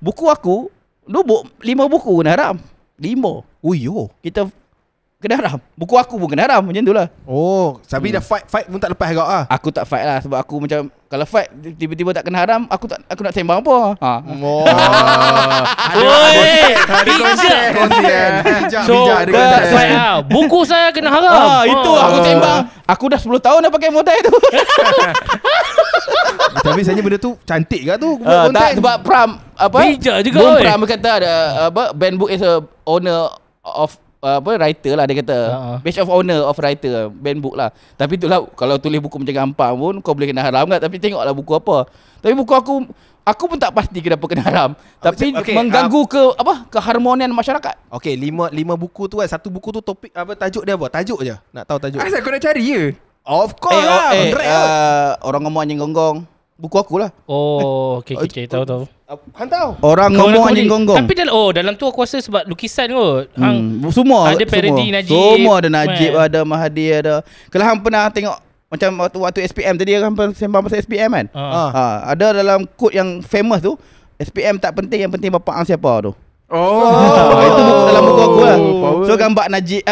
Buku aku 5 buku kena haram. 5. Oh yo. Kita kena haram. Buku aku pun kena haram. Macam tu lah. Oh, Sabi dah fight pun tak lepas agak ah. Aku tak fight lah. Sebab aku macam, kalau fight tiba-tiba tak kena haram, aku nak sembang apa. Oh. Oi, bijak. So, fight lah. Buku saya kena haram. Itu aku sembang. Aku dah 10 tahun dah pakai modal tu. Tapi sebenarnya benda tu cantik ke tu? Tak, sebab Pram bijak juga. Boom Pram kata ada Ben Book is a owner of writer lah, dia kata. Badge of owner of writer, Ben Book lah. Tapi itulah, kalau tulis buku macam gampang pun kau boleh kena haram kan. Tapi tengoklah buku apa. Tapi buku aku pun tak pasti kenapa kena haram. Tapi mengganggu keharmonian masyarakat. Okey, 5 buku tu kan. Satu buku tu topik tajuk dia apa? Tajuk je. Nak tahu tajuk. Asal kau nak cari je? Of course lah. Orang ngomong anjing gonggong. Buku aku lah. Oh, okey, tahu. Hantau. Orang ngomong anjing gonggong. Tapi dalam tu aku rasa sebab lukisan kot. Semua ada parody Najib. Semua ada Najib, ada Mahathir, ada. Kalau hang pernah tengok macam waktu SPM tadi, kan sembang pasal SPM kan. Ada dalam quote yang famous tu, SPM tak penting, yang penting bapak hang siapa tu. Itu dalam buku aku lah. So gambar Najib,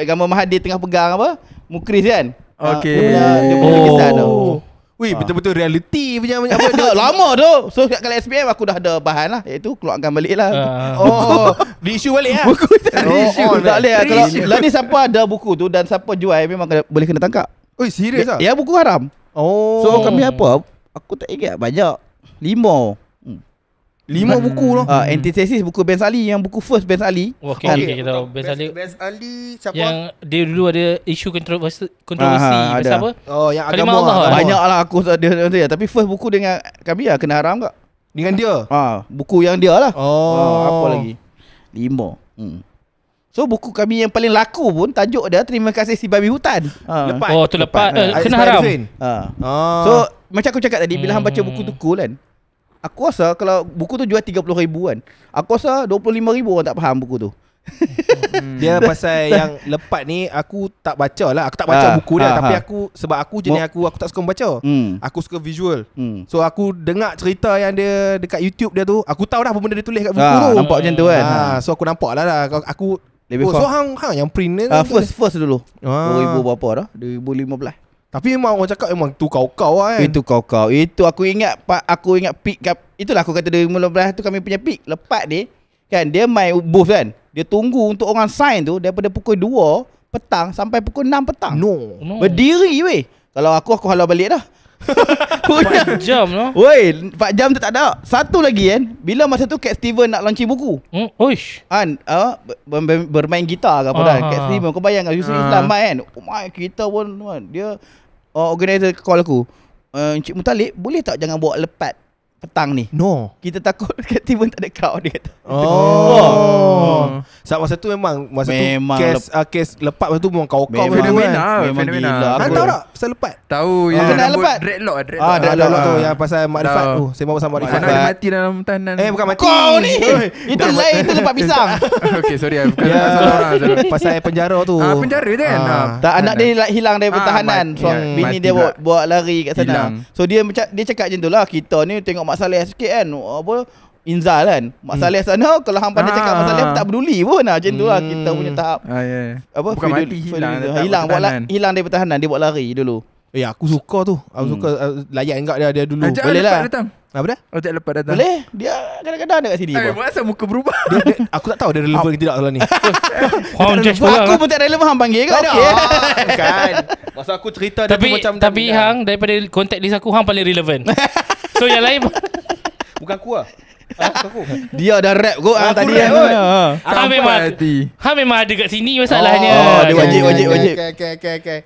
gambar Mahathir tengah pegang mukris kan. Dia punya lukisan tu. Wih, betul-betul reality punya lama tu. So kalau SPM aku dah ada bahan lah, iaitu keluarkan balik lah. Di-issue balik lah. Buku tak di-issue. Tak boleh lah. Kalau ni siapa ada buku tu dan siapa jual, memang boleh kena tangkap. Oh, serius lah? Ya, buku haram. So kami apa? Aku tak ingat banyak. 5 buku lah. Antithesis buku Ben Sali, yang buku first Ben Sali. Okey, kita tahu Ben Sali. Ben Sali siapa? Yang dia dulu ada isu kontroversi pasal apa? Oh, yang Kalimah agama. Allah. Banyak lah aku dia. Tapi first buku dengan kami lah kena haram tak? Dengan dia? Buku yang dia lah. Oh. Apa lagi? 5. So buku kami yang paling laku pun tajuk dia Terima Kasih Si Babi Hutan. Lepas. Oh, tu lepas kena haram. So macam aku cakap tadi, bila hang baca buku tu cool kan, aku rasa kalau buku tu jual 30,000 kan, aku rasa 25,000 orang tak faham buku tu. Dia pasal yang lepat ni aku tak baca lah. Aku tak baca buku dia. Tapi aku, sebab aku jenis aku tak suka membaca. Aku suka visual. So aku dengar cerita yang dia dekat YouTube dia tu, aku tahu dah apa benda dia tulis kat buku tu. Nampak macam tu kan. So aku nampak lah. Aku lebih so hang yang print ni first dulu 2000 berapa dah, 2015. Tapi memang orang cakap memang tu kau-kau lah kan. Itu kau-kau. Itu aku ingat peak. Itulah aku kata 2015 tu kami punya peak. Lepas ni kan, dia main booth kan. Dia tunggu untuk orang sign tu daripada pukul 2 petang sampai pukul 6 petang. No. Berdiri weh. Kalau aku halau balik dah. 4 jam lah. Woi, 4 jam tu tak ada. Satu lagi kan, bila masa tu Cat Steven nak launching buku. Oish. Bermain gitar ke apa dah. Cat Steven, kau bayangkan Yusuf Islam kan. Oh my, kita pun dia organizer call aku. Encik Mutalib, boleh tak jangan bawa lepat petang ni? No. Kita takut Cat Steven tak ada crowd, dia kata. Saat masa tu memang kes lepat masa tu memang kau-kau Fenomena. Hang tahu tak pasal lepat? Tahu yang rambut dreadlock. Dreadlock tu yang pasal Makrifat tu. Sembang pasal Makrifat. Mana ada mati dalam tahanan. Bukan mati. Kau ni. Itu lain, itu lepas pisang. Okay, sorry. Bukan salah orang. Pasal penjara tu. Penjara tu kan. Tak, anak dia hilang dari tahanan. So bini dia bawa lari kat sana. So dia cakap macam tu lah. Kita ni tengok Mak Saleh sikit kan, Inzal kan, Mak Saleh sana, kalau hang pandai cakap Mak Saleh tak peduli pun lah. Macam tu lah kita punya tahap. Bukan mati, hilang dari pertahanan, dia buat lari dulu. Aku suka tu. Aku suka layak enggak dia dulu. Boleh lah. Apa dah? Ojek lepas datang. Boleh. Dia kadang-kadang ada kat sini. Masa muka berubah. Aku tak tahu dia relevan ke tidak kalau ni. Aku pun tak relevan, hang panggil ke? Okey. Kan. Masa aku cerita dia tu macam tapi hang daripada kontak list aku, hang paling relevan. So yang lain bukan aku lah. Aku. Dia dah rap kot tadi kan. Hang memang ada kat sini masalahnya. Dia wajib. Okay.